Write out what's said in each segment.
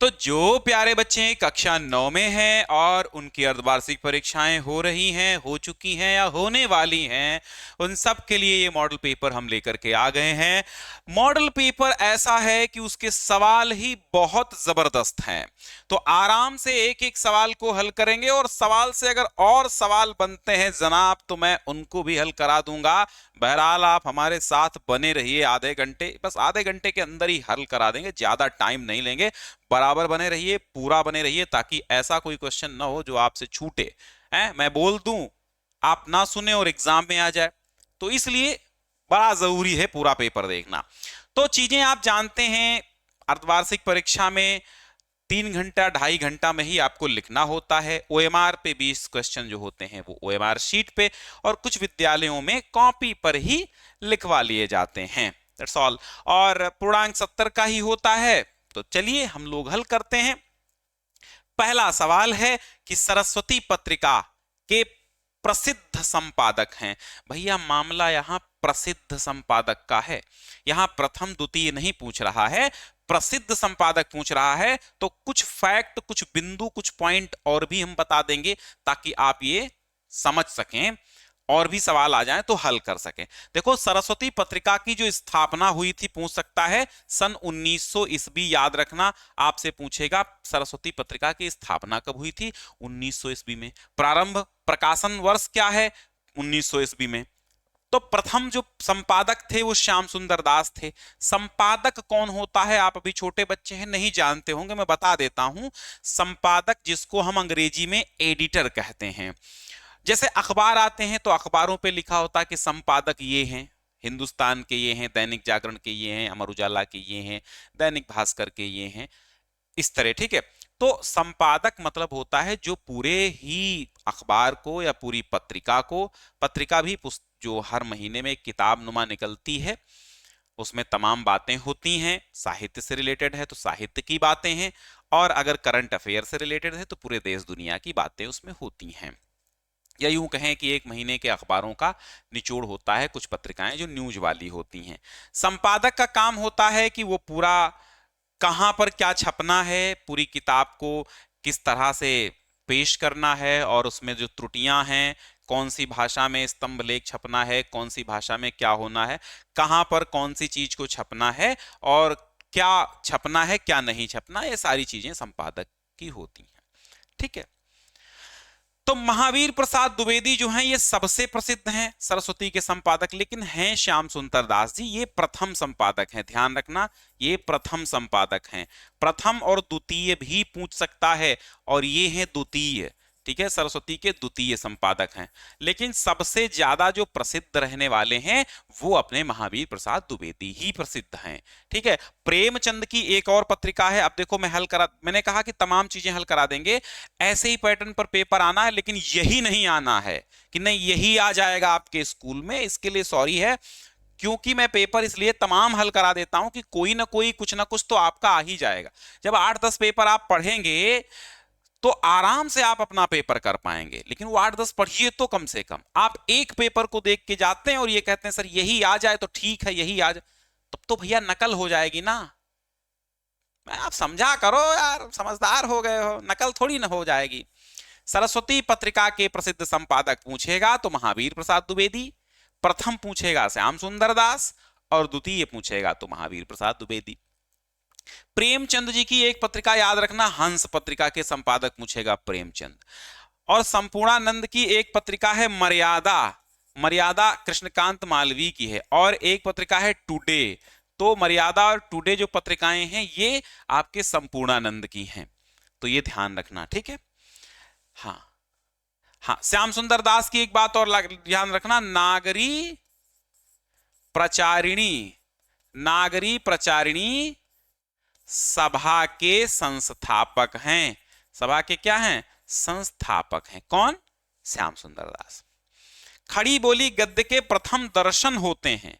तो जो प्यारे बच्चे कक्षा 9 में हैं और उनकी अर्धवार्षिक परीक्षाएं हो रही हैं, हो चुकी हैं या होने वाली हैं, उन सब के लिए ये मॉडल पेपर हम लेकर के आ गए हैं। मॉडल पेपर ऐसा है कि उसके सवाल ही बहुत जबरदस्त हैं। तो आराम से एक एक सवाल को हल करेंगे और सवाल से अगर और सवाल बनते हैं जनाब तो मैं उनको भी हल करा दूंगा। बहरहाल आप हमारे साथ बने रहिए आधे घंटे, बस आधे घंटे के अंदर ही हल करा देंगे, ज्यादा टाइम नहीं लेंगे। बराबर बने रहिए, पूरा बने रहिए, ताकि ऐसा कोई क्वेश्चन ना हो जो आपसे छूटे। हैं, मैं बोल दूं, आप ना सुने और एग्जाम में आ जाए, तो इसलिए बड़ा जरूरी है पूरा पेपर देखना। तो चीजें आप जानते हैं, अर्धवार्षिक परीक्षा में 3 घंटा 2.5 घंटा में ही आपको लिखना होता है। ओएमआर पे 20 क्वेश्चन जो होते हैं वो ओएमआर शीट पे, और कुछ विद्यालयों में कॉपी पर ही लिखवा लिए जाते हैं। That's all. और पूर्णांक 70 का ही होता है। तो चलिए हम लोग हल करते हैं। पहला सवाल है कि सरस्वती पत्रिका के प्रसिद्ध संपादक हैं। भैया मामला यहां प्रसिद्ध संपादक का है, यहां प्रथम द्वितीय नहीं पूछ रहा है, प्रसिद्ध संपादक पूछ रहा है। तो कुछ फैक्ट, कुछ बिंदु, कुछ पॉइंट और भी हम बता देंगे ताकि आप ये समझ सकें और भी सवाल आ जाएं तो हल कर सकें। देखो, सरस्वती पत्रिका की जो स्थापना हुई थी, पूछ सकता है सन 1900 ईस्वी। याद रखना, आपसे पूछेगा सरस्वती पत्रिका की स्थापना कब हुई थी? 1900 ईस्वी में। प्रारंभ प्रकाशन वर्ष क्या है? 1900 ईस्वी में। तो प्रथम जो संपादक थे वो श्याम सुंदर दास थे। संपादक कौन होता है? आप अभी छोटे बच्चे हैं, नहीं जानते होंगे, मैं बता देता हूं। संपादक जिसको हम अंग्रेजी में एडिटर कहते हैं। जैसे अखबार आते हैं तो अखबारों पे लिखा होता है कि संपादक ये हैं, हिंदुस्तान के ये हैं, दैनिक जागरण के ये हैं, अमर उजाला के ये हैं, दैनिक भास्कर के ये हैं, इस तरह। ठीक है। तो संपादक मतलब होता है जो पूरे ही अखबार को या पूरी पत्रिका को, पत्रिका भी जो हर महीने में एक किताब नुमा निकलती है, उसमें तमाम बातें होती हैं। साहित्य से रिलेटेड है तो साहित्य की बातें हैं, और अगर करंट अफेयर से रिलेटेड है तो पूरे देश दुनिया की बातें उसमें होती हैं। या यूं कहें कि एक महीने के अखबारों का निचोड़ होता है, कुछ पत्रिकाएं जो न्यूज वाली होती हैं। संपादक का काम होता है कि वो पूरा कहां पर क्या छपना है, पूरी किताब को किस तरह से पेश करना है, और उसमें जो त्रुटियां हैं, कौन सी भाषा में स्तंभ लेख छपना है, कौन सी भाषा में क्या होना है, कहां पर कौन सी चीज को छपना है, और क्या छपना है क्या नहीं छपना, ये सारी चीजें संपादक की होती हैं। ठीक है। तो महावीर प्रसाद द्विवेदी जो हैं ये सबसे प्रसिद्ध हैं सरस्वती के संपादक, लेकिन हैं श्याम सुंदर दास जी, ये प्रथम संपादक हैं। ध्यान रखना, ये प्रथम संपादक हैं। प्रथम और द्वितीय भी पूछ सकता है, और ये हैं द्वितीय। ठीक है, सरस्वती के द्वितीय संपादक हैं, लेकिन सबसे ज्यादा जो प्रसिद्ध रहने वाले हैं वो अपने महावीर प्रसाद द्विवेदी ही प्रसिद्ध हैं। ठीक है। प्रेमचंद की एक और पत्रिका है। अब देखो, मैंने कहा कि तमाम चीजें हल करा देंगे, ऐसे ही पैटर्न पर पेपर आना है, लेकिन यही नहीं आना है कि नहीं यही आ जाएगा आपके स्कूल में। इसके लिए सॉरी है, क्योंकि मैं पेपर इसलिए तमाम हल करा देता हूं कि कोई ना कोई कुछ ना कुछ तो आपका आ ही जाएगा। जब 8-10 पेपर आप पढ़ेंगे तो आराम से आप अपना पेपर कर पाएंगे, लेकिन वो 8-10 पढ़िए तो कम से कम। आप एक पेपर को देख के जाते हैं और ये कहते हैं सर यही आ जाए तो ठीक है, यही आ जाए, तब तो भैया नकल हो जाएगी ना। आप समझा करो यार, समझदार हो गए हो, नकल थोड़ी ना हो जाएगी। सरस्वती पत्रिका के प्रसिद्ध संपादक पूछेगा तो महावीर प्रसाद द्विवेदी, प्रथम पूछेगा श्याम सुंदर दास, और द्वितीय पूछेगा तो महावीर प्रसाद द्विवेदी। प्रेमचंद जी की एक पत्रिका याद रखना, हंस पत्रिका के संपादक पूछेगा प्रेमचंद। और संपूर्णानंद की एक पत्रिका है मर्यादा, मर्यादा कृष्णकांत मालवीय की है। और एक पत्रिका है टुडे। तो मर्यादा और टुडे जो पत्रिकाएं हैं ये आपके संपूर्णानंद की हैं, तो ये ध्यान रखना। ठीक है। हाँ हाँ, श्याम सुंदर दास की एक बात और ध्यान रखना, नागरी प्रचारिणी, नागरी प्रचारिणी सभा के संस्थापक हैं। सभा के क्या हैं? संस्थापक हैं। कौन? श्याम सुंदर दास। खड़ी बोली गद्य के प्रथम दर्शन होते हैं,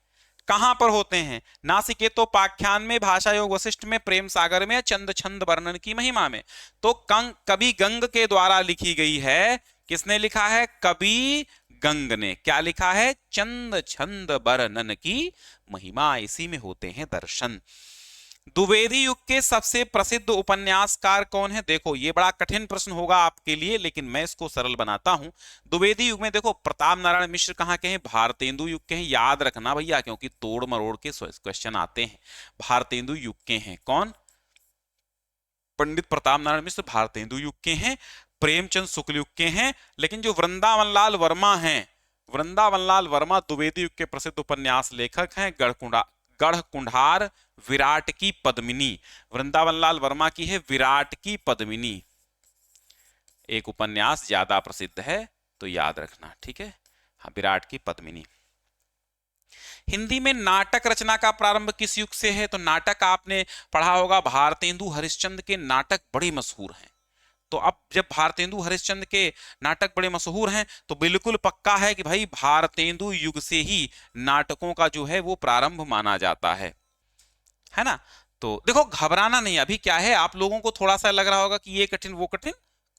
कहां पर होते हैं? नासिकेतोपाख्यान में, भाषा योग वशिष्ठ में, प्रेम सागर में, चंद छंद वर्णन की महिमा में। तो कवि गंग के द्वारा लिखी गई है। किसने लिखा है? कवि गंग ने। क्या लिखा है? चंद छंद वर्णन की महिमा। इसी में होते हैं दर्शन। द्विवेदी युग के सबसे प्रसिद्ध उपन्यासकार कौन है? देखो ये बड़ा कठिन प्रश्न होगा आपके लिए, लेकिन मैं इसको सरल बनाता हूं। द्विवेदी युग में देखो प्रताप नारायण मिश्र कहाँ के हैं? भारतेंदु युग के हैं। याद रखना भैया, क्योंकि तोड़ मरोड़ के क्वेश्चन आते हैं। भारतेंदु युग के हैं कौन? पंडित प्रताप नारायण मिश्र भारतेंदु युग के हैं। प्रेमचंद शुक्ल युग के हैं। लेकिन जो वृंदावन लाल वर्मा हैं, वृंदावन लाल वर्मा द्विवेदी युग के प्रसिद्ध उपन्यास लेखक हैं। गढ़कुंडार विराट की पद्मिनी, वृंदावन लाल वर्मा की है विराट की पद्मिनी, एक उपन्यास ज्यादा प्रसिद्ध है तो याद रखना, ठीक है। हाँ, विराट की पद्मिनी। हिंदी में नाटक रचना का प्रारंभ किस युग से है? तो नाटक आपने पढ़ा होगा, भारतेंदु हरिश्चंद्र के नाटक बड़े मशहूर हैं। तो अब जब भारतेंदु हरिश्चंद्र के नाटक बड़े मशहूर हैं तो बिल्कुल पक्का है कि भाई भारतेंदु युग से ही नाटकों का जो है वो प्रारंभ माना जाता है ना। तो देखो घबराना नहीं, अभी क्या है, आप लोगों को थोड़ा सा लग रहा होगा कि ये कठिन वो कठिन,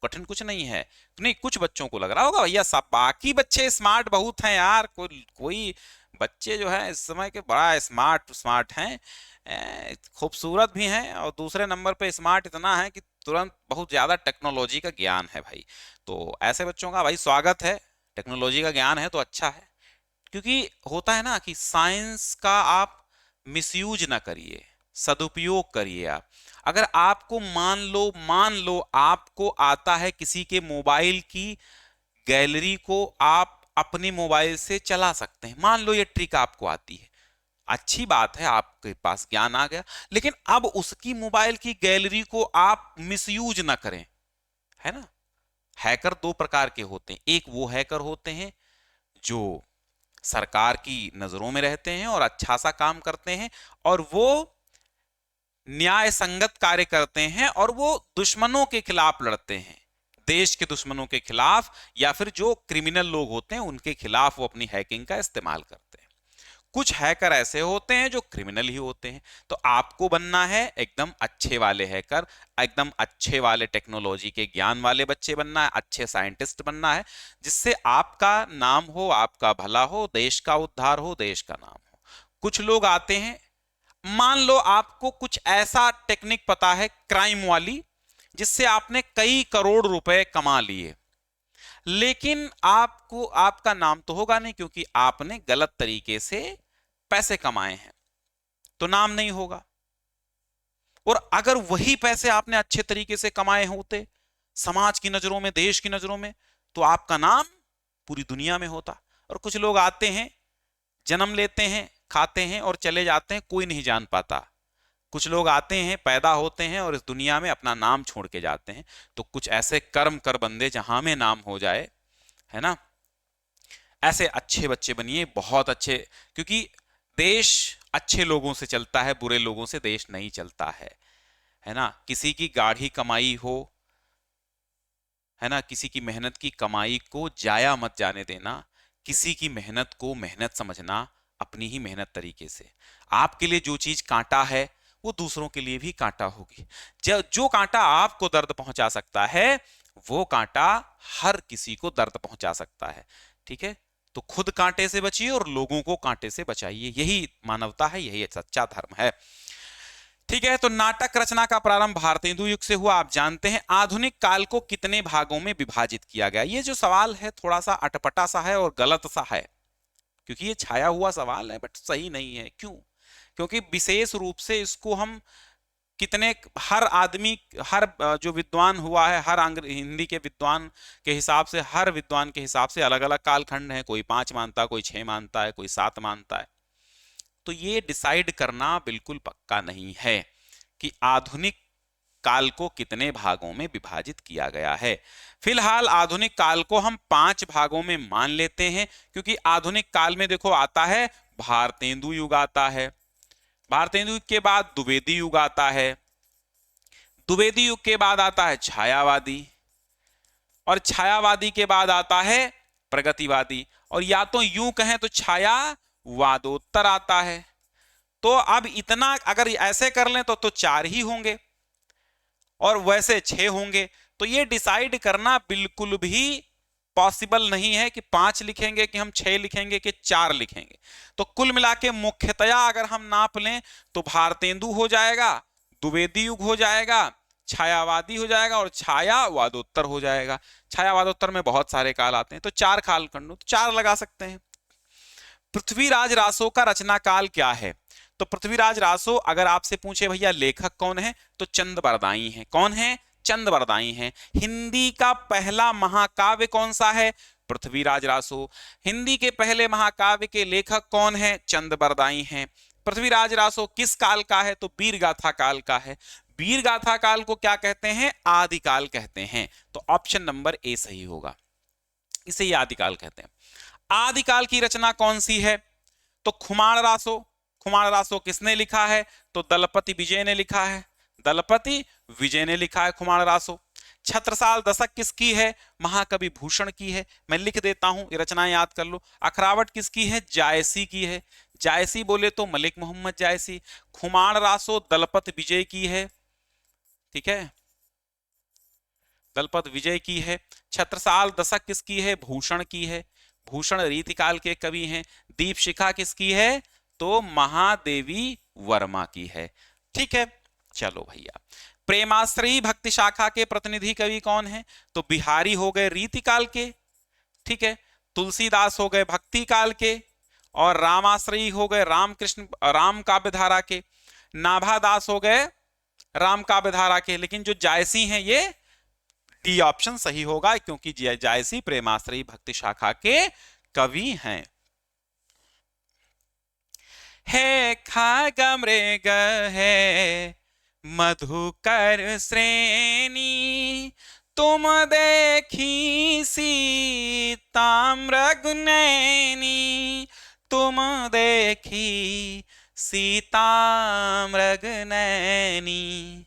कठिन कुछ नहीं है। तो नहीं, कुछ बच्चों को लग रहा होगा भैया सब, बाकी बच्चे स्मार्ट बहुत हैं यार, कोई बच्चे जो है इस समय के बड़ा स्मार्ट हैं, खूबसूरत भी हैं, और दूसरे नंबर पे स्मार्ट इतना है कि तुरंत बहुत ज्यादा टेक्नोलॉजी का ज्ञान है भाई। तो ऐसे बच्चों का भाई स्वागत है, टेक्नोलॉजी का ज्ञान है तो अच्छा है। क्योंकि होता है ना कि साइंस का आप मिसयूज ना करिए, सदुपयोग करिए। आप अगर आपको मान लो आपको आता है किसी के मोबाइल की गैलरी को आप अपने मोबाइल से चला सकते हैं, मान लो ये ट्रिक आपको आती है, अच्छी बात है, आपके पास ज्ञान आ गया। लेकिन अब उसकी मोबाइल की गैलरी को आप मिसयूज ना करें, है ना। हैकर दो प्रकार के होते हैं, एक वो हैकर होते हैं जो सरकार की नजरों में रहते हैं और अच्छा सा काम करते हैं, और वो न्याय संगत कार्य करते हैं और वो दुश्मनों के खिलाफ लड़ते हैं, देश के दुश्मनों के खिलाफ, या फिर जो क्रिमिनल लोग होते हैं उनके खिलाफ वो अपनी हैकिंग का इस्तेमाल करते हैं। कुछ हैकर ऐसे होते हैं जो क्रिमिनल ही होते हैं। तो आपको बनना है एकदम अच्छे वाले हैकर, एकदम अच्छे वाले टेक्नोलॉजी के ज्ञान वाले बच्चे बनना है, अच्छे साइंटिस्ट बनना है, जिससे आपका नाम हो, आपका भला हो, देश का उद्धार हो, देश का नाम हो। कुछ लोग आते हैं, मान लो आपको कुछ ऐसा टेक्निक पता है क्राइम वाली, जिससे आपने कई करोड़ रुपए कमा लिए, लेकिन आपको आपका नाम तो होगा नहीं, क्योंकि आपने गलत तरीके से पैसे कमाए हैं, तो नाम नहीं होगा। और अगर वही पैसे आपने अच्छे तरीके से कमाए होते, समाज की नजरों में, देश की नजरों में, तो आपका नाम पूरी दुनिया में होता। और कुछ लोग आते हैं, जन्म लेते हैं, खाते हैं और चले जाते हैं, कोई नहीं जान पाता। कुछ लोग आते हैं, पैदा होते हैं और इस दुनिया में अपना नाम छोड़ के जाते हैं। तो कुछ ऐसे कर्म कर बंदे जहां में नाम हो जाए, है ना, ऐसे अच्छे बच्चे बनिए, बहुत अच्छे। क्योंकि देश अच्छे लोगों से चलता है, बुरे लोगों से देश नहीं चलता है ना। किसी की गाढ़ी कमाई हो, है ना, किसी की मेहनत की कमाई को जाया मत जाने देना, किसी की मेहनत को मेहनत समझना, अपनी ही मेहनत तरीके से। आपके लिए जो चीज कांटा है वो दूसरों के लिए भी कांटा होगी। जो कांटा आपको दर्द पहुंचा सकता है, वो कांटा हर किसी को दर्द पहुंचा सकता है, ठीक है। तो खुद कांटे से बचिए और लोगों को कांटे से बचाइए, यही मानवता है, यही सच्चा धर्म है, ठीक है। तो नाटक रचना का प्रारंभ भारतेंदु युग से हुआ, आप जानते हैं। आधुनिक काल को कितने भागों में विभाजित किया गया? ये जो सवाल है थोड़ा सा अटपटा सा है और गलत सा है, क्योंकि ये छाया हुआ सवाल है, बट सही नहीं है। क्यों? क्योंकि विशेष रूप से इसको हम कितने, हर आदमी, हर जो विद्वान हुआ है, हर हिंदी के विद्वान के हिसाब से, हर विद्वान के हिसाब से अलग अलग कालखंड है, कोई 5 मानता है, कोई 6 मानता है, कोई 7 मानता है। तो ये डिसाइड करना बिल्कुल पक्का नहीं है कि आधुनिक काल को कितने भागों में विभाजित किया गया है। फिलहाल आधुनिक काल को हम 5 भागों में मान लेते हैं, क्योंकि आधुनिक काल में देखो आता है भारतेंदु युग आता है, भारतेंदु युग के बाद द्विवेदी युग आता है, द्विवेदी युग के बाद आता है छायावादी, और छायावादी के बाद आता है प्रगतिवादी, और या तो यूं कहें तो छायावादोत्तर आता है। तो अब इतना अगर ऐसे कर लें तो 4 ही होंगे और वैसे 6 होंगे। तो ये डिसाइड करना बिल्कुल भी पॉसिबल नहीं है कि 5 लिखेंगे, कि हम 6 लिखेंगे, कि 4 लिखेंगे। तो कुल मिला के मुख्यतया अगर हम नाप लें तो भारतेंदु हो जाएगा, द्विवेदी युग हो जाएगा, छायावादी हो जाएगा और छायावादोत्तर हो जाएगा। छायावादोत्तर में बहुत सारे काल आते हैं, तो 4 कालखंड, तो 4 लगा सकते हैं। पृथ्वीराज रासो का रचना काल क्या है? तो पृथ्वीराज रासो अगर आपसे पूछे भैया लेखक कौन है, तो चंद बरदाई हैं। कौन है? चंद बरदाई हैं। हिंदी का पहला महाकाव्य कौन सा है? पृथ्वीराज रासो। हिंदी के पहले महाकाव्य के लेखक कौन है? चंद बरदाई हैं। पृथ्वीराज रासो किस काल का है? तो वीरगाथा काल का है। वीरगाथा काल को क्या कहते हैं? आदिकाल कहते हैं। तो ऑप्शन नंबर ए सही होगा, इसे ही आदिकाल कहते हैं। आदिकाल की रचना कौन सी है? तो खुमाण रासो। खुमाण रासो किसने लिखा है? तो दलपति विजय ने लिखा है। दलपति विजय ने लिखा है खुमाण रासो। छत्रसाल दशक किसकी है? महाकवि भूषण की है। मैं लिख देता हूं, ये रचनाएं याद कर लो। अखरावट किसकी है? जायसी की है। जायसी बोले तो मलिक मोहम्मद जायसी। खुमाण रासो दलपत विजय की है, ठीक है, दलपत विजय की है। छत्रसाल दशक किसकी है? भूषण की है। भूषण रीतिकाल के कवि हैं। दीपशिखा किसकी है? तो महादेवी वर्मा की है। ठीक है, चलो भैया। प्रेमाश्रयी भक्ति शाखा के प्रतिनिधि कवि कौन है? तो बिहारी हो गए रीतिकाल के, ठीक है, तुलसीदास हो गए भक्ति काल के, और रामाश्रयी हो गए रामकृष्ण राम काव्य धारा के, नाभादास हो गए राम काव्य धारा के। लेकिन जो जायसी हैं ये डी ऑप्शन सही होगा, क्योंकि जायसी प्रेमाश्रयी भक्ति शाखा के कवि हैं। है खाग मृग है मधुकर श्रेणी, तुम देखी सीता मृग नैनी, तुम देखी सीता मृग नैनी,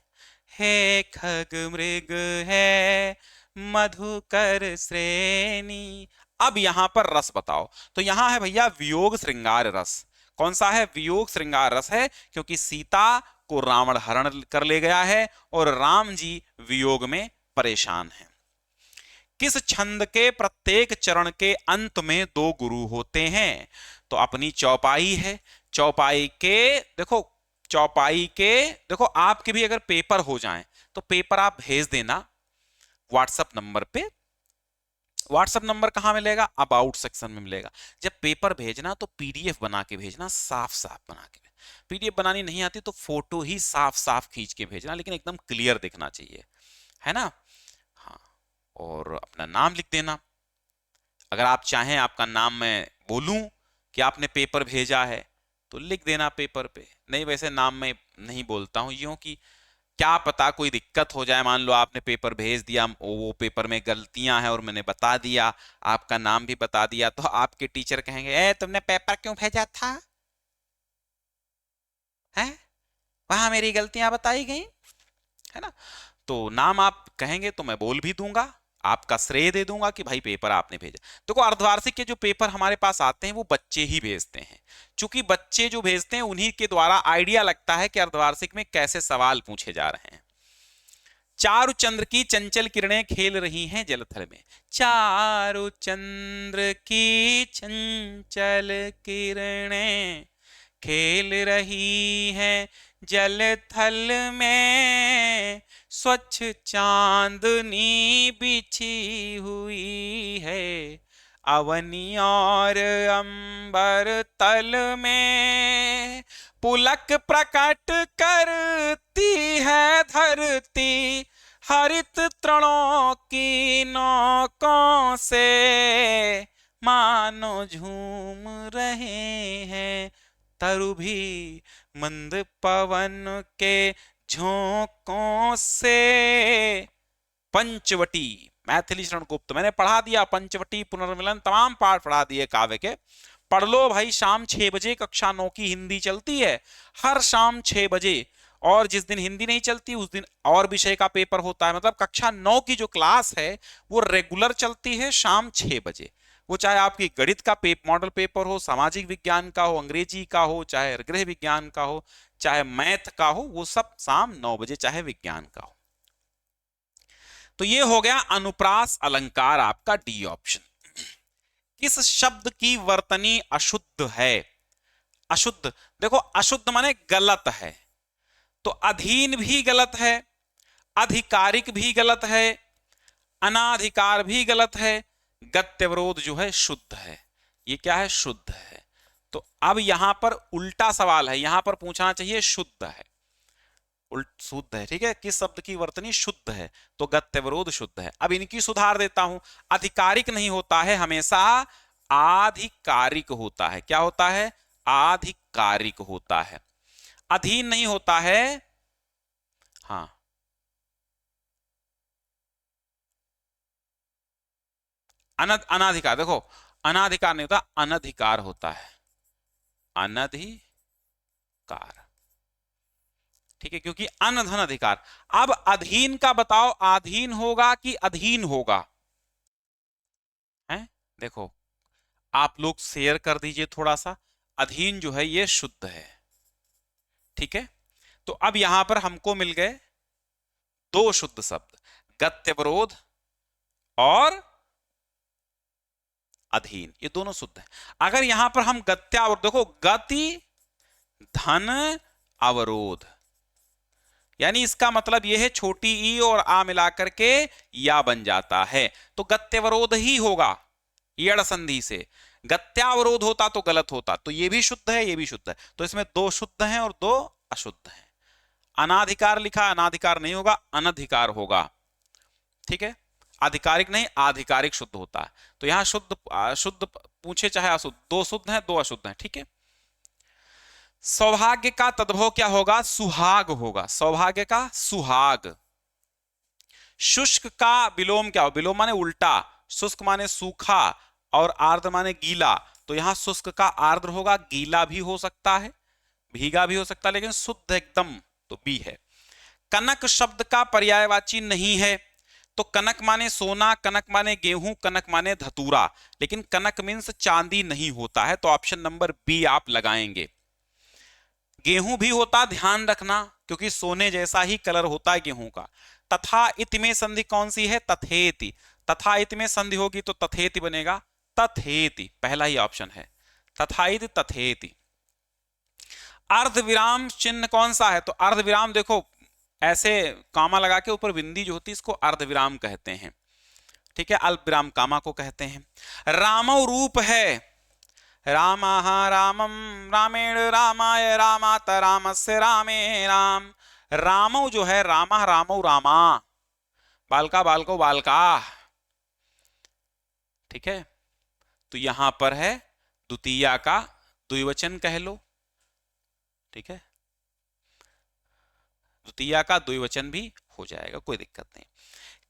हे खग मृग है मधुकर श्रेणी। अब यहां पर रस बताओ, तो यहां है भैया वियोग श्रृंगार रस। कौन सा है? वियोग श्रृंगार रस है, क्योंकि सीता को रावण हरण कर ले गया है और राम जी वियोग में परेशान हैं। किस छंद के प्रत्येक चरण के अंत में 2 गुरु होते हैं? तो अपनी चौपाई है। चौपाई के देखो, चौपाई के देखो, आपके भी अगर पेपर हो जाएं तो पेपर आप भेज देना व्हाट्सएप नंबर पे। व्हाट्सएप नंबर कहां मिलेगा? अबाउट सेक्शन में मिलेगा। जब पेपर भेजना तो पीडीएफ बना के भेजना, साफ साफ बना के। पीडीएफ बनानी नहीं आती तो फोटो ही साफ साफ खींच के भेजना, लेकिन एकदम क्लियर दिखना चाहिए, है ना? हाँ, और अपना नाम लिख देना। अगर आप चाहें आपका नाम मैं बोलूं कि आपने पेपर भेजा है तो लिख देना पेपर पे। नहीं, वैसे नाम मैं नहीं बोलता हूं, यूं कि क्या पता कोई दिक्कत हो जाए। मान लो आपने पेपर भेज दिया, वो पेपर में गलतियां हैं और मैंने बता दिया, आपका नाम भी बता दिया, तो आपके टीचर कहेंगे ए तुमने पेपर क्यों भेजा था, है वहां मेरी गलतियां बताई गई, है ना? तो नाम आप कहेंगे तो मैं बोल भी दूंगा, आपका श्रेय दे दूंगा कि भाई पेपर आपने भेजा। देखो, अर्धवार्षिक के जो पेपर हमारे पास आते हैं वो बच्चे ही भेजते हैं। चूंकि बच्चे जो भेजते हैं उन्हीं के द्वारा आइडिया लगता है कि अर्धवार्षिक में कैसे सवाल पूछे जा रहे हैं। चारु चंद्र की चंचल किरणें खेल रही हैं जलथल में। चारु चंद्र की चंचल किरणें खेल रही हैं जलथल में, स्वच्छ चांदनी बिछी हुई है अवनी और अंबर तल में, पुलक प्रकट करती है धरती हरित तृणों की नौकों से, मानो झूम रहे हैं तरु भी मंद पवन के झोंकों से। पंचवटी मैथिली शरण गुप्त मैंने पढ़ा दिया, पंचवटी पुनर्मिलन तमाम पाठ पढ़ा दिए काव्य के। पढ़ लो भाई, शाम 6 बजे कक्षा 9 की हिंदी चलती है, हर शाम 6 बजे। और जिस दिन हिंदी नहीं चलती उस दिन और विषय का पेपर होता है। मतलब कक्षा 9 की जो क्लास है वो रेगुलर चलती है शाम 6 बजे। वो चाहे आपकी गणित का मॉडल पेपर हो, सामाजिक विज्ञान का हो, अंग्रेजी का हो, चाहे गृह विज्ञान का हो, चाहे मैथ का हो, वो सब शाम 9 बजे, चाहे विज्ञान का हो। तो ये हो गया अनुप्रास अलंकार, आपका डी ऑप्शन। किस शब्द की वर्तनी अशुद्ध है? अशुद्ध, देखो अशुद्ध माने गलत है, तो अधीन भी गलत है, आधिकारिक भी गलत है, अनाधिकार भी गलत है, गत्यवरोध जो है शुद्ध है। ये क्या है? शुद्ध है। तो अब यहां पर उल्टा सवाल है, यहां पर पूछना चाहिए शुद्ध है, शुद्ध है, ठीक है। किस शब्द की वर्तनी शुद्ध है? तो गत्यवरोध शुद्ध है। अब इनकी सुधार देता हूं, आधिकारिक नहीं होता है, हमेशा आधिकारिक होता है। क्या होता है? आधिकारिक होता है। अधीन नहीं होता है, हाँ, अनाधिकार, देखो अनाधिकार नहीं होता, अनधिकार होता है, अनधिकार, ठीक है, क्योंकि अन धन अधिकार। अब अधीन का बताओ, अधीन होगा कि अधीन होगा? है, देखो आप लोग शेयर कर दीजिए थोड़ा सा। अधीन जो है ये शुद्ध है, ठीक है। तो अब यहां पर हमको मिल गए दो शुद्ध शब्द, गत्यवरोध और अधीन, ये दोनों शुद्ध है। अगर यहां पर हम गत्यावरोध, देखो गति धन अवरोध, यानी इसका मतलब यह है छोटी ई और आ मिलाकर के या बन जाता है, तो गत्यवरोध ही होगा यड़ संधि से। गत्यावरोध होता तो गलत होता, तो ये भी शुद्ध है, ये भी शुद्ध है, तो इसमें दो शुद्ध हैं और दो अशुद्ध हैं। अनाधिकार लिखा, अनाधिकार नहीं होगा, अनधिकार होगा, ठीक है। आधिकारिक नहीं, आधिकारिक शुद्ध होता है। तो यहां शुद्ध शुद्ध पूछे चाहे अशुद्ध, दो शुद्ध हैं दो अशुद्ध हैं, ठीक है। सौभाग्य का तद्भव क्या होगा? सुहाग होगा, सौभाग्य का सुहाग। शुष्क का विलोम क्या हो? विलोम माने उल्टा, शुष्क माने सूखा और आर्द्र माने गीला, तो यहां शुष्क का आर्द्र होगा, गीला भी हो सकता है, भीगा भी हो सकता है, लेकिन शुद्ध एकदम तो बी है। कनक शब्द का पर्यायवाची नहीं है, तो कनक माने सोना, कनक माने गेहूं, कनक माने धतूरा, लेकिन कनक मीन्स चांदी नहीं होता है, तो ऑप्शन नंबर बी आप लगाएंगे। गेहूं भी होता, ध्यान रखना, क्योंकि सोने जैसा ही कलर होता है गेहूं का। तथा इत में संधि कौन सी है? तथेति। तथा इत में संधि होगी तो तथेति बनेगा, तथेति पहला ही ऑप्शन है, तथाइत तथेति। अर्ध विराम चिन्ह कौन सा है? तो अर्ध विराम, देखो ऐसे कामा लगा के ऊपर बिंदी जो होती है इसको अर्ध विराम कहते हैं, ठीक है, अल्प विराम कामा को कहते हैं। रामौ रूप है, रामः रामम रामेण रामाय रामात रामस्य रामे राम। रामौ जो है, रामः रामौ रामा, बालका बालको बालका, ठीक है। तो यहां पर है द्वितीया का द्विवचन कह लो, ठीक है, द्वितीया का द्विवचन भी हो जाएगा, कोई दिक्कत नहीं।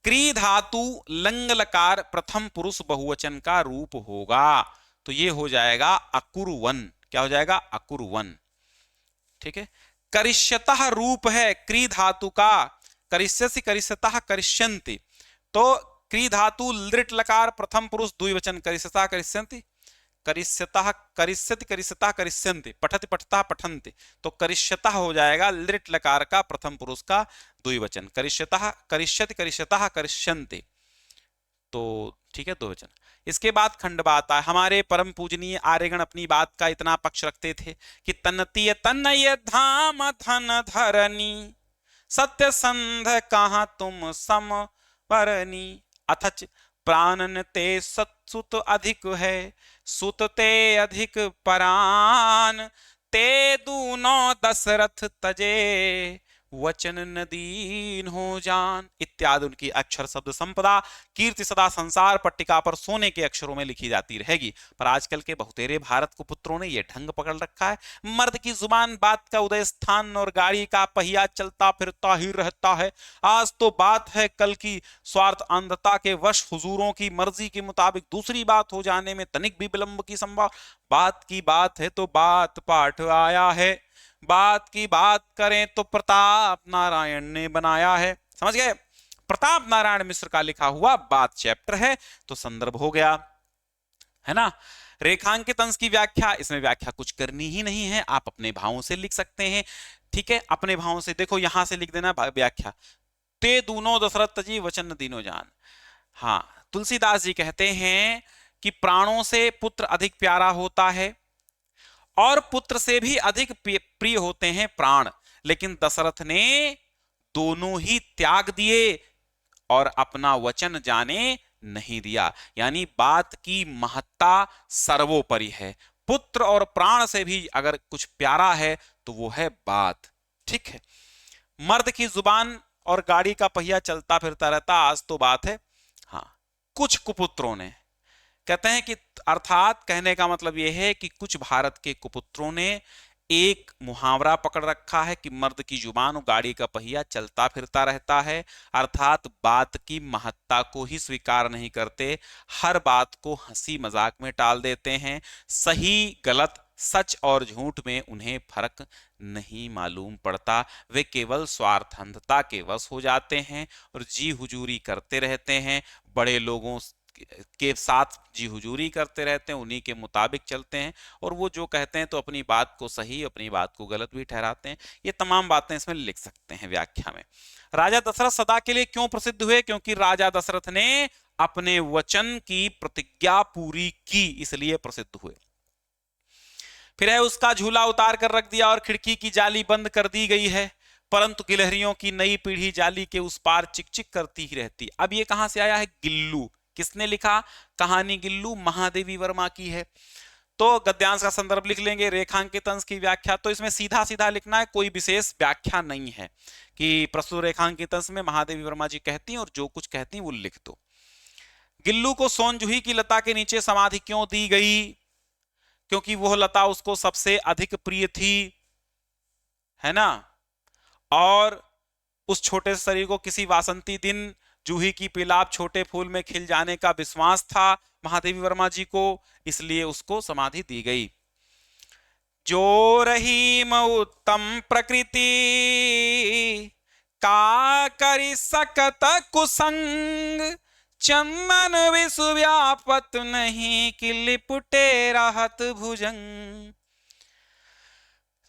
क्री धातु लंग लकार प्रथम पुरुष बहुवचन का रूप होगा, तो ये हो जाएगा अकुर्वन। क्या हो जाएगा? अकुर्वन, ठीक है। करिष्यतः रूप है क्री धातु का, करिष्यसि करिष्यतः करिष्यन्ति, तो क्री धातु लृट लकार प्रथम पुरुष द्विवचन, करिष्यतः करिष्यन्ति, करिष्यतः करिष्यति करिष्यतः करिष्यन्ति, पठति पठतः पठन्ति, तो करिष्यतः हो जाएगा लृट लकार का प्रथम पुरुष का द्विवचन, करिष्यतः करिष्यति करिष्यतः करिष्यन्ति, तो ठीक है द्विवचन। इसके बाद खंड बात है। हमारे परम पूजनीय आर्यगण अपनी बात का इतना पक्ष रखते थे कि तन्नतीय तन्नय धाम धन धरनी, सत्य संध कहां तुम समवरनी, अथच प्राणन ते सत्सुत अधिक है, सुत ते अधिक परान, ते दूनो दशरथ तजे, वचन नदीन हो जान, इत्यादि उनकी अक्षर शब्द संपदा कीर्ति सदा संसार पट्टिका पर सोने के अक्षरों में लिखी जाती रहेगी। पर आजकल के बहुतेरे भारत को पुत्रों ने यह ढंग पकड़ रखा है, मर्द की जुबान बात का उदय स्थान और गाड़ी का पहिया चलता फिरता ही रहता है। आज तो बात है, कल की स्वार्थ अंधता के वश हुजूरों की मर्जी के मुताबिक दूसरी बात हो जाने में तनिक भी विलंब की संभावना। बात की बात है तो बात पाठ आया है, बात की बात करें तो प्रताप नारायण ने बनाया है, समझ गए? प्रताप नारायण मिश्र का लिखा हुआ बात चैप्टर है, तो संदर्भ हो गया, है ना। रेखांकित अंश की व्याख्या, इसमें व्याख्या कुछ करनी ही नहीं है, आप अपने भावों से लिख सकते हैं, ठीक है। अपने भावों से देखो, यहां से लिख देना व्याख्या, ते दूनो दशरथ जी वचन दीनो जान। हाँ, तुलसीदास जी कहते हैं कि प्राणों से पुत्र अधिक प्यारा होता है और पुत्र से भी अधिक प्रिय होते हैं प्राण, लेकिन दशरथ ने दोनों ही त्याग दिए और अपना वचन जाने नहीं दिया। यानी बात की महत्ता सर्वोपरि है। पुत्र और प्राण से भी अगर कुछ प्यारा है तो वो है बात। ठीक है, मर्द की जुबान और गाड़ी का पहिया चलता फिरता रहता, आज तो बात है। हाँ, कुछ कुपुत्रों ने, कहते हैं कि अर्थात कहने का मतलब यह है कि कुछ भारत के कुपुत्रों ने एक मुहावरा पकड़ रखा है कि मर्द की जुबान और गाड़ी का पहिया चलता फिरता रहता है, अर्थात बात की महत्ता को ही स्वीकार नहीं करते, हर बात को हंसी मजाक में टाल देते हैं, सही गलत सच और झूठ में उन्हें फर्क नहीं मालूम पड़ता, वे केवल स्वार्थंधता के वश हो जाते हैं और जी हुजूरी करते रहते हैं, बड़े लोगों के साथ जी हुजूरी करते रहते हैं, उन्हीं के मुताबिक चलते हैं और वो जो कहते हैं तो अपनी बात को सही अपनी बात को गलत भी ठहराते हैं। ये तमाम बातें इसमें लिख सकते हैं व्याख्या में। राजा दशरथ सदा के लिए क्यों प्रसिद्ध हुए? क्योंकि राजा दशरथ ने अपने वचन की प्रतिज्ञा पूरी की, इसलिए प्रसिद्ध हुए। फिर है उसका झूला उतार कर रख दिया और खिड़की की जाली बंद कर दी गई है, परंतु गिलहरियों की नई पीढ़ी जाली के उस पार चिक चिक करती ही रहती। अब ये कहां से आया है? गिल्लू। किसने लिखा? कहानी गिल्लू महादेवी वर्मा की है। तो गद्यांश का संदर्भ लिख लेंगे, रेखांकित अंश की व्याख्या, तो इसमें सीधा सीधा लिखना है, कोई विशेष व्याख्या नहीं है कि प्रस्तुत रेखांकित अंश में महादेवी वर्मा जी कहती हैं और जो कुछ कहती हैं वो लिख दो। गिल्लू को सोनजूही की लता के नीचे समाधि क्यों दी गई? क्योंकि वह लता उसको सबसे अधिक प्रिय थी, है ना, और उस छोटे शरीर को किसी वासंती दिन जूही की पिलाप छोटे फूल में खिल जाने का विश्वास था महादेवी वर्मा जी को, इसलिए उसको समाधि दी गई। जो रहीम उत्तम प्रकृति का करी सकत कुसंग, चंदन विश्वव्यापत नहीं कि लिपटे रहत भुजंग।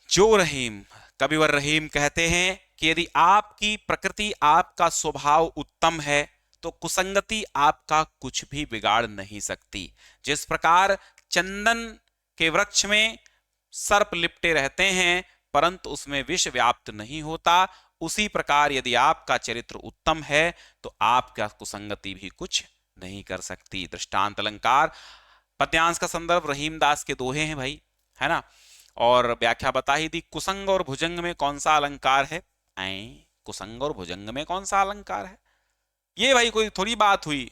जो रहीम, कविवर रहीम कहते हैं कि यदि आपकी प्रकृति आपका स्वभाव उत्तम है तो कुसंगति आपका कुछ भी बिगाड़ नहीं सकती। जिस प्रकार चंदन के वृक्ष में सर्प लिपटे रहते हैं परंतु उसमें विष व्याप्त नहीं होता, उसी प्रकार यदि आपका चरित्र उत्तम है तो आपका कुसंगति भी कुछ नहीं कर सकती। दृष्टांत अलंकार, पद्यांश का संदर्भ रहीमदास के दोहे हैं भाई, है ना, और व्याख्या बता ही दी। कुसंग और भुजंग में कौन सा अलंकार है? कुसंग और भुजंग में कौन सा अलंकार है? ये भाई कोई थोड़ी बात हुई।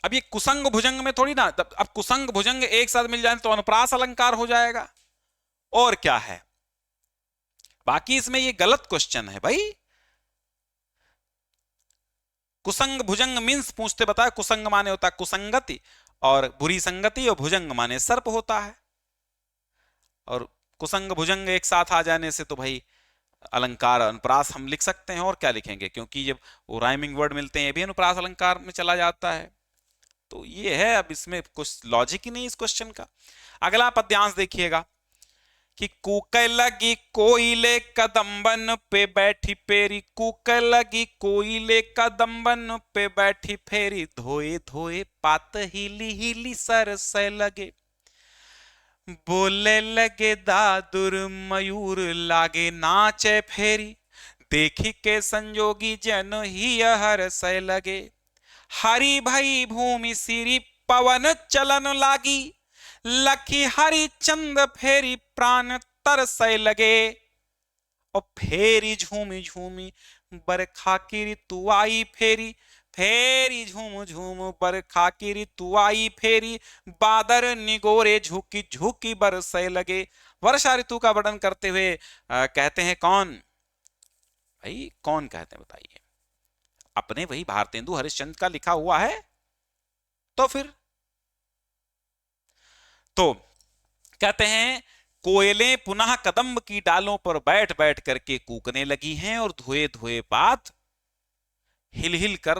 अब ये कुसंग भुजंग में थोड़ी ना, अब कुसंग भुजंग एक साथ मिल जाए तो अनुप्रास अलंकार हो जाएगा, और क्या है। बाकी इसमें ये गलत क्वेश्चन है भाई। कुसंग भुजंग मीन्स पूछते बताया, कुसंग माने होता है कुसंगति और बुरी संगति, और भुजंग माने सर्प होता है, और कुसंग भुजंग एक साथ आ जाने से तो भाई अलंकार अनुप्रास हम लिख सकते हैं, और क्या लिखेंगे, क्योंकि जब वो राइमिंग वर्ड मिलते हैं ये भी अनुप्रास अलंकार में चला जाता है। तो ये है, अब इसमें कुछ लॉजिक ही नहीं इस क्वेश्चन का। अगला पद्यांश देखिएगा कि कूके लगी कोयले कदम्बन पे बैठी फेरी, कूके लगी कोयले कदम्बन पे बैठी फेरी, धोए धोए पात हिली हिली सरस लगे, बोले लगे दादुर मयूर लागे नाचे फेरी, देखी के संजोगी जन ही हर से लगे, हरि भई भूमि सिरी पवन चलन लागी, लखी हरि चंद फेरी प्राण तरसे लगे, और फेरी झूमी झूमी बरखा की ऋतु आई फेरी, फेरी झूम झूम बरखा की ऋतु आई फेरी, बादर निगोरे झुकी झुकी बरसे लगे। वर्षा ऋतु का वर्णन करते हुए कहते हैं कौन भाई? कौन कहते हैं बताइए? अपने वही भारतेंदु हरिश्चंद्र का लिखा हुआ है। तो फिर तो कहते हैं कोयलें पुनः कदम्ब की डालों पर बैठ बैठ करके कूकने लगी हैं, और धोए धोए पात हिल हिल कर,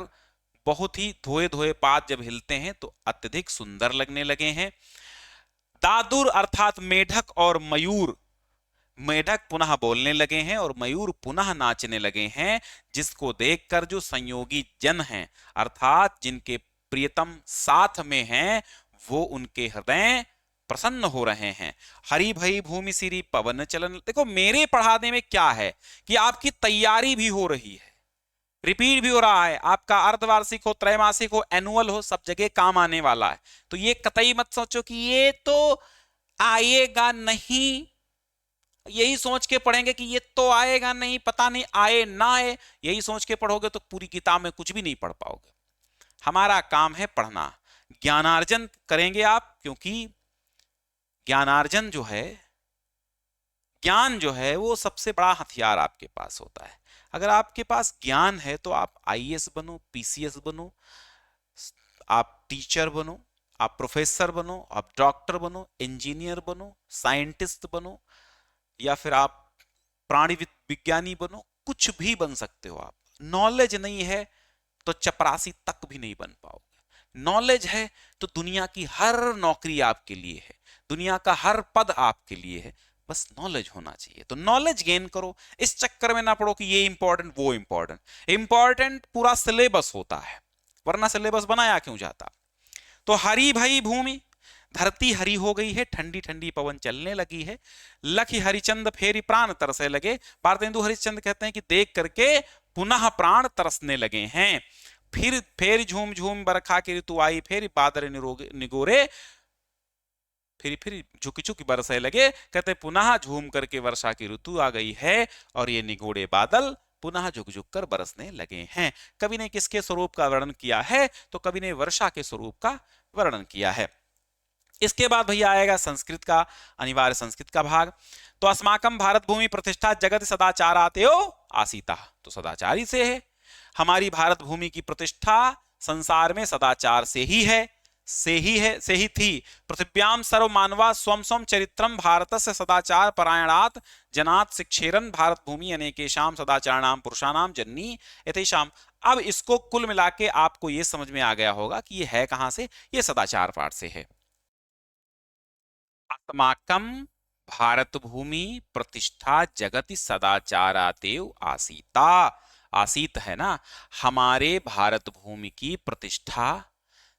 बहुत ही धोए धोए पात जब हिलते हैं तो अत्यधिक सुंदर लगने लगे हैं। दादुर अर्थात मेढक और मयूर, मेढक पुनः बोलने लगे हैं और मयूर पुनः नाचने लगे हैं, जिसको देखकर जो संयोगी जन हैं अर्थात जिनके प्रियतम साथ में हैं, वो उनके हृदय प्रसन्न हो रहे हैं। हरि भई भूमि सिरी पवन चलन। देखो मेरे पढ़ाने में क्या है कि आपकी तैयारी भी हो रही है, रिपीट भी हो रहा है, आपका अर्धवार्षिक हो, त्रैमासिक हो, एनुअल हो, सब जगह काम आने वाला है। तो ये कतई मत सोचो कि ये तो आएगा नहीं, यही सोच के पढ़ेंगे कि ये तो आएगा नहीं, पता नहीं आए ना आए, यही सोच के पढ़ोगे तो पूरी किताब में कुछ भी नहीं पढ़ पाओगे। हमारा काम है पढ़ना, ज्ञानार्जन करेंगे आप, क्योंकि ज्ञानार्जन जो है, ज्ञान जो है वो सबसे बड़ा हथियार आपके पास होता है। अगर आपके पास ज्ञान है तो आप आईएएस बनो, पीसीएस बनो, आप टीचर बनो, आप प्रोफेसर बनो, आप डॉक्टर बनो, इंजीनियर बनो, साइंटिस्ट बनो, या फिर आप प्राणी विज्ञानी बनो, कुछ भी बन सकते हो आप। नॉलेज नहीं है तो चपरासी तक भी नहीं बन पाओगे। नॉलेज है तो दुनिया की हर नौकरी आपके लिए है, दुनिया का हर पद आपके लिए है, बस नॉलेज होना चाहिए। तो नॉलेज गेन करो, इस चक्कर में ना पड़ो कि ये इंपॉर्टेंट वो इंपॉर्टेंट। इंपॉर्टेंट पूरा सिलेबस होता है, वरना सिलेबस बनाया क्यों जाता। तो हरी भई भूमि, धरती हरी हो गई है, ठंडी ठंडी पवन चलने लगी है। लखी हरिचंद फेरी प्राण तरसे लगे। भारतेंदु हरिश्चंद्र कहते हैं कि देख करके पुनः प्राण तरसने लगे हैं। फिर झूम झूम बरखा की ऋतु आई, फिर बादल निगोरे, फिर झुकी झुकी बरसे लगे। कहते पुनः झूम करके वर्षा की ऋतु आ गई है और ये निगोड़े बादल पुनः झुक झुक कर बरसने लगे हैं। कवि ने किसके स्वरूप का वर्णन किया है, तो कवि ने वर्षा के स्वरूप का वर्णन किया है। इसके बाद भैया आएगा संस्कृत का, अनिवार्य संस्कृत का भाग। तो अस्माकम भारत भूमि प्रतिष्ठा जगत सदाचारातेओ आसीता, तो सदाचारी से है। हमारी भारत भूमि की प्रतिष्ठा संसार में सदाचार से ही है, से ही थी। पृथिव्याम सर्व मानवा स्वम स्वम चरित्रम भारतस्य सदाचार परायणात् जनात् शिक्षेरन भारत भूमि अनेकेशाम सदाचारणाम पुरुषाणाम जननी यथेशाम। अब इसको कुल मिला के आपको ये समझ में आ गया होगा कि ये है कहां से, ये सदाचार पाठ से है। अस्माकम भारत भूमि प्रतिष्ठा जगति सदाचारातेव आसीता, आसीत है ना, हमारे भारत भूमि की प्रतिष्ठा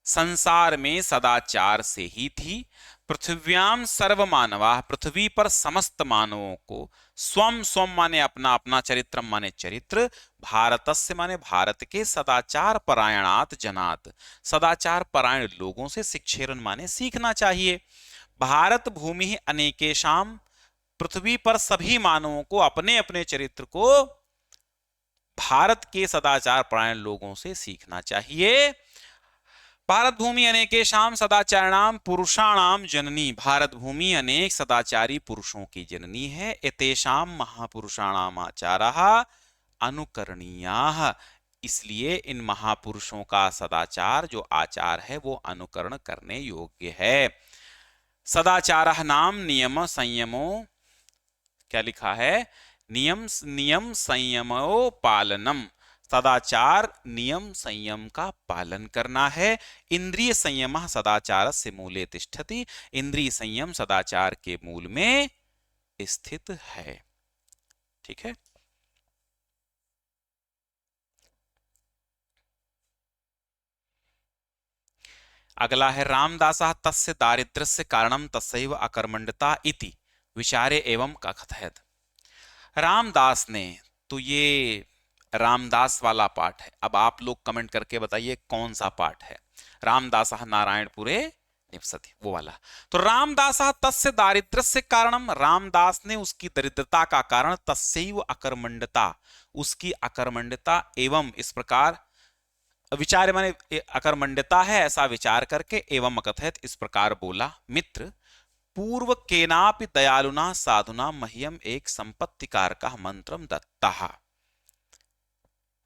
संसार में सदाचार से ही थी। पृथ्व्याम सर्व मानवा, पृथ्वी पर समस्त मानवों को, स्वम स्वम माने अपना अपना, चरित्रम माने चरित्र, भारतस्य माने भारत के, सदाचार परायणात जनात, सदाचार परायण लोगों से, शिक्षेरन माने सीखना चाहिए। भारत भूमि अनेकेशाम, पृथ्वी पर सभी मानवों को अपने अपने चरित्र को भारत के सदाचार परायण लोगों से सीखना चाहिए। भारत भूमि अनेकेशाम सदाचारणाम पुरुषाणाम जननी, भारत भूमि अनेक सदाचारी पुरुषों की जननी है। एतेषाम महापुरुषाणाम आचारः अनुकरणीयाः, इसलिए इन महापुरुषों का सदाचार जो आचार है वो अनुकरण करने योग्य है। सदाचारः नाम नियम संयमो, क्या लिखा है, नियम संयमो पालनम, सदाचार नियम संयम का पालन करना है। इंद्रिय संयम सदाचार से मूले तिष्ठति, इंद्रिय संयम सदाचार के मूल में स्थित है। ठीक है, अगला है रामदासः तस्य दारिद्र्यस्य कारणम तस्यैव अकर्मण्यता इति विचारे एवं कथयत्। रामदास ने, तो ये रामदास वाला पाठ है। अब आप लोग कमेंट करके बताइए कौन सा पाठ है। रामदासः नारायणपुरे निवसति, वो वाला। तो रामदासः तस्य दारिद्र्यस्य कारणम, रामदास ने उसकी दरिद्रता का कारण, तस्यैव अकर्मण्यता, उसकी अकर्मण्यता एवं, इस प्रकार विचार माने अकर्मण्यता है ऐसा विचार करके, एवं कथयत इस प्रकार बोला। मित्र, पूर्व केनापि दयालुना साधुना मह्यम एक संपत्तिकार का मंत्रम दत्ता।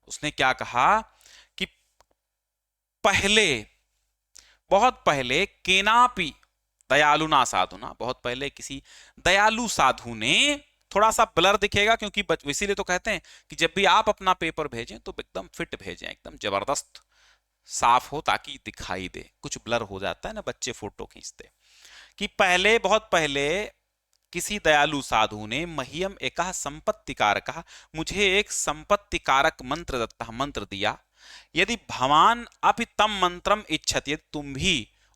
उसने क्या कहा कि पहले, बहुत पहले, केनापि दयालुना साधुना, बहुत पहले किसी दयालु साधु ने, थोड़ा सा ब्लर दिखेगा क्योंकि इसीलिए तो कहते हैं कि जब भी आप अपना पेपर भेजें तो एकदम फिट भेजें, एकदम जबरदस्त साफ हो ताकि दिखाई दे। कुछ ब्लर हो जाता है ना, बच्चे फोटो खींचते। कि पहले, बहुत पहले किसी दयालु साधु ने मह्यम एकः संपत्तिकारकः, मुझे एक संपत्तिकारक मंत्र दत्तः, मंत्र दिया। यदि भवान अपि तम मंत्रम इच्छति, यदि तुम भी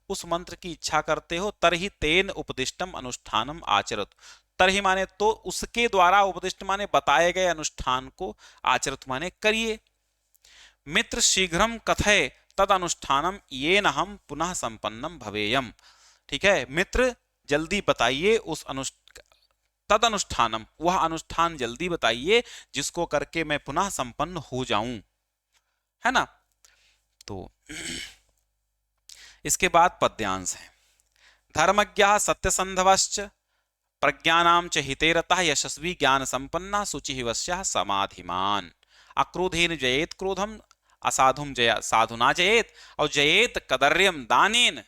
उस मंत्र की इच्छा करते हो, तरहि तेन उपदिष्टम अनुष्ठानम आचरतु, तरहि माने तो उसके द्वारा, उपदिष्ट माने बताए गए अनुष्ठान को, आचरतु माने करिए। मित्र शीघ्रम कथय तद अनुष्ठानम येन हम पुनः संपन्नम भवेयम। ठीक है, मित्र जल्दी बताइए उस तद अनुष्ठानम, वह अनुष्ठान जल्दी बताइए जिसको करके मैं पुनः संपन्न हो जाऊं, है ना। तो इसके बाद पद्यांश है। धर्मज्ञः सत्यसंधवश्च प्रज्ञानां च हिते रतः, यशस्वी ज्ञान संपन्ना शुचिः वश्यः समाधिमान्। अक्रोधेन जयेत क्रोधम, असाधुम जय साधुना जयेत, और जयेत कदर्यम दानेन,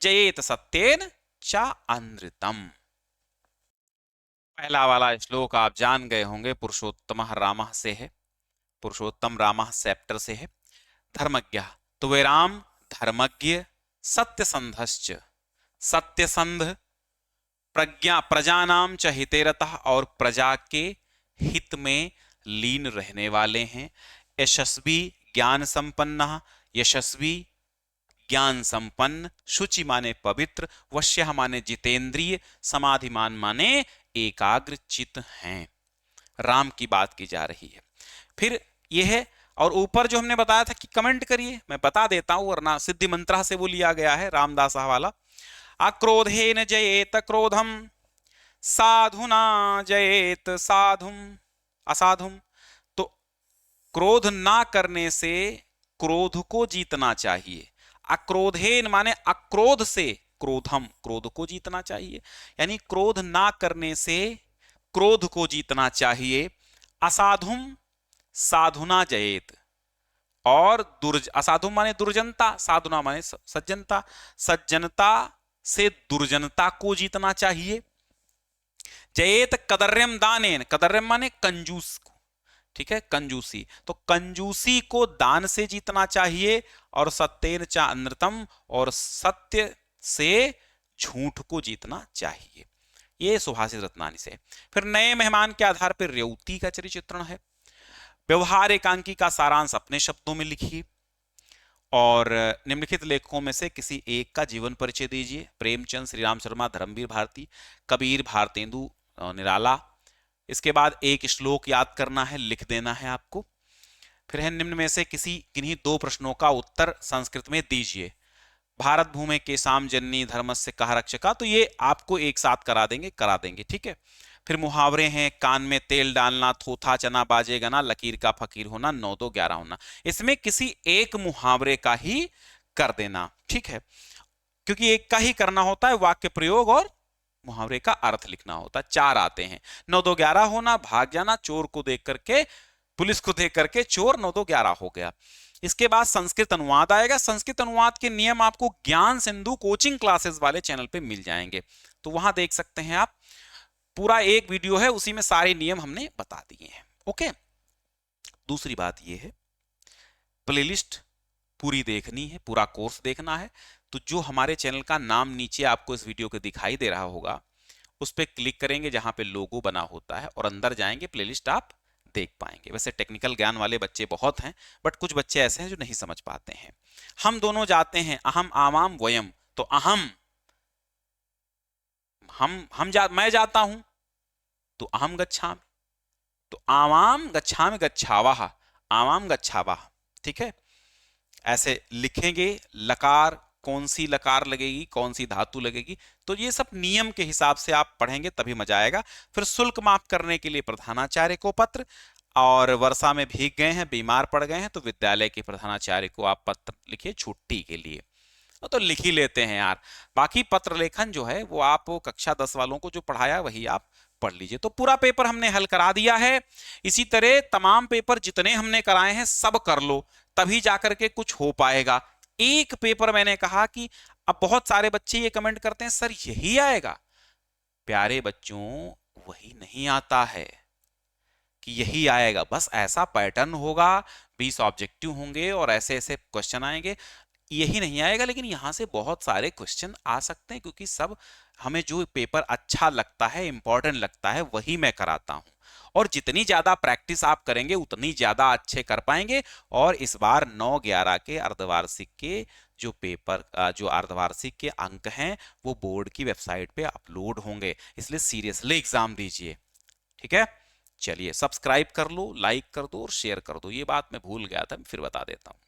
जयेत सत्येन च अनृतम। पहला वाला श्लोक आप जान गए होंगे, पुरुषोत्तम रामः से है, पुरुषोत्तम रामः चैप्टर से है। धर्मज्ञ, तो वे राम धर्मज्ञ, सत्यसंधश्च, सत्यसंध, प्रज्ञा प्रजानाम च हितेरतः, और प्रजा के हित में लीन रहने वाले हैं। यशस्वी ज्ञान संपन्न, यशस्वी ज्ञान संपन्न, शुचि माने पवित्र, वश्य माने जितेंद्रिय, समाधिमान माने एकाग्र चित हैं। राम की बात की जा रही है। फिर यह है, और ऊपर जो हमने बताया था कि कमेंट करिए, मैं बता देता हूं, वरना सिद्धि मंत्रा से वो लिया गया है, रामदास वाला। अक्रोधेन जयेत क्रोधम, साधुना जयेत साधुम असाधुम। तो क्रोध ना करने से क्रोध को जीतना चाहिए। अक्रोधेन माने अक्रोध से, क्रोधम क्रोध को जीतना चाहिए, यानी क्रोध ना करने से क्रोध को जीतना चाहिए। असाधुम साधुना जयेत, और असाधुम माने दुर्जनता, साधुना माने सज्जनता, सज्जनता से दुर्जनता को जीतना चाहिए। जयेत कदर्यम दानेन, कदर्यम माने कंजूस को, ठीक है, कंजूसी, तो कंजूसी को दान से जीतना चाहिए। और सत्येन च अनृतम, और सत्य से झूठ को जीतना चाहिए। ये सुभाषित रत्नानी से। फिर नए मेहमान के आधार पर रेवती का चरित्र चित्रण है। व्यवहार एकांकी का सारांश अपने शब्दों में लिखिए, और निम्नलिखित लेखकों में से किसी एक का जीवन परिचय दीजिए। प्रेमचंद, श्री राम शर्मा, धर्मवीर भारती, कबीर, भारतेंदु निराला। इसके बाद एक श्लोक याद करना है, लिख देना है आपको। फिर है निम्न में से किन्हीं दो प्रश्नों का उत्तर संस्कृत में दीजिए। भारत भूमि के साम जननी धर्मस्य कहा रक्षका, तो ये आपको एक साथ करा देंगे, ठीक है। फिर मुहावरे हैं, कान में तेल डालना, थोथा चना बाजेगा ना, लकीर का फकीर होना, 9 2 11 होना। इसमें किसी एक मुहावरे का ही कर देना, ठीक है, क्योंकि एक का ही करना होता है, वाक्य प्रयोग और मुहावरे का अर्थ लिखना होता है। 4 आते हैं, 9 2 11 होना, भाग जाना, चोर को देख करके, पुलिस को देख करके चोर, 9 2 11 हो गया। इसके बाद संस्कृत अनुवाद आएगा। संस्कृत अनुवाद के नियम आपको ज्ञान सिंधु कोचिंग क्लासेस वाले चैनल पे मिल जाएंगे, तो वहां देख सकते हैं आप। पूरा एक वीडियो है, उसी में सारे नियम हमने बता दिए हैं। ओके, दूसरी बात यह है, प्लेलिस्ट पूरी देखनी है, पूरा कोर्स देखना है। तो जो हमारे चैनल का नाम नीचे आपको इस वीडियो के दिखाई दे रहा होगा, उस पर क्लिक करेंगे जहां पे लोगो बना होता है, और अंदर जाएंगे, प्लेलिस्ट आप देख पाएंगे। वैसे टेक्निकल ज्ञान वाले बच्चे बहुत हैं, बट कुछ बच्चे ऐसे हैं जो नहीं समझ पाते हैं। हम दोनों जाते हैं, अहम आमाम वयम, तो अहम मैं जाता हूं, तो अहम गच्छामि, तो आमाम गच्छामि गच्छावः, आमाम गच्छावः, ठीक है। ऐसे लिखेंगे, लकार कौन सी लकार लगेगी, कौन सी धातु लगेगी, तो ये सब नियम के हिसाब से आप पढ़ेंगे तभी मजा आएगा। फिर शुल्क माफ करने के लिए प्रधानाचार्य को पत्र, और वर्षा में भीग गए हैं, बीमार पड़ गए हैं, तो विद्यालय के प्रधानाचार्य को आप पत्र लिखिए छुट्टी के लिए। तो लिख ही लेते हैं यार। बाकी पत्र लेखन जो है वो आप कक्षा 10 वालों को जो पढ़ाया वही आप पढ़ लीजिए। तो पूरा पेपर हमने हल करा दिया है। इसी तरह तमाम पेपर जितने हमने कराए हैं सब कर लो, तभी जाकर के कुछ हो पाएगा। एक पेपर मैंने कहा कि अब बहुत सारे बच्चे ये कमेंट करते हैं सर यही आएगा। प्यारे बच्चों, वही नहीं आता है कि यही आएगा, बस ऐसा पैटर्न होगा, 20 ऑब्जेक्टिव होंगे और ऐसे ऐसे क्वेश्चन आएंगे। यही नहीं आएगा, लेकिन यहाँ से बहुत सारे क्वेश्चन आ सकते हैं, क्योंकि सब हमें जो पेपर अच्छा लगता है, इंपॉर्टेंट लगता है, वही मैं कराता हूँ। और जितनी ज्यादा प्रैक्टिस आप करेंगे उतनी ज्यादा अच्छे कर पाएंगे। और इस बार 9-11 के अर्धवार्षिक के जो पेपर जो अर्धवार्षिक के अंक हैं वो बोर्ड की वेबसाइट पे अपलोड होंगे, इसलिए सीरियसली एग्जाम दीजिए। ठीक है, चलिए सब्सक्राइब कर लो, लाइक कर दो और शेयर कर दो। ये बात मैं भूल गया था, फिर बता देता हूँ।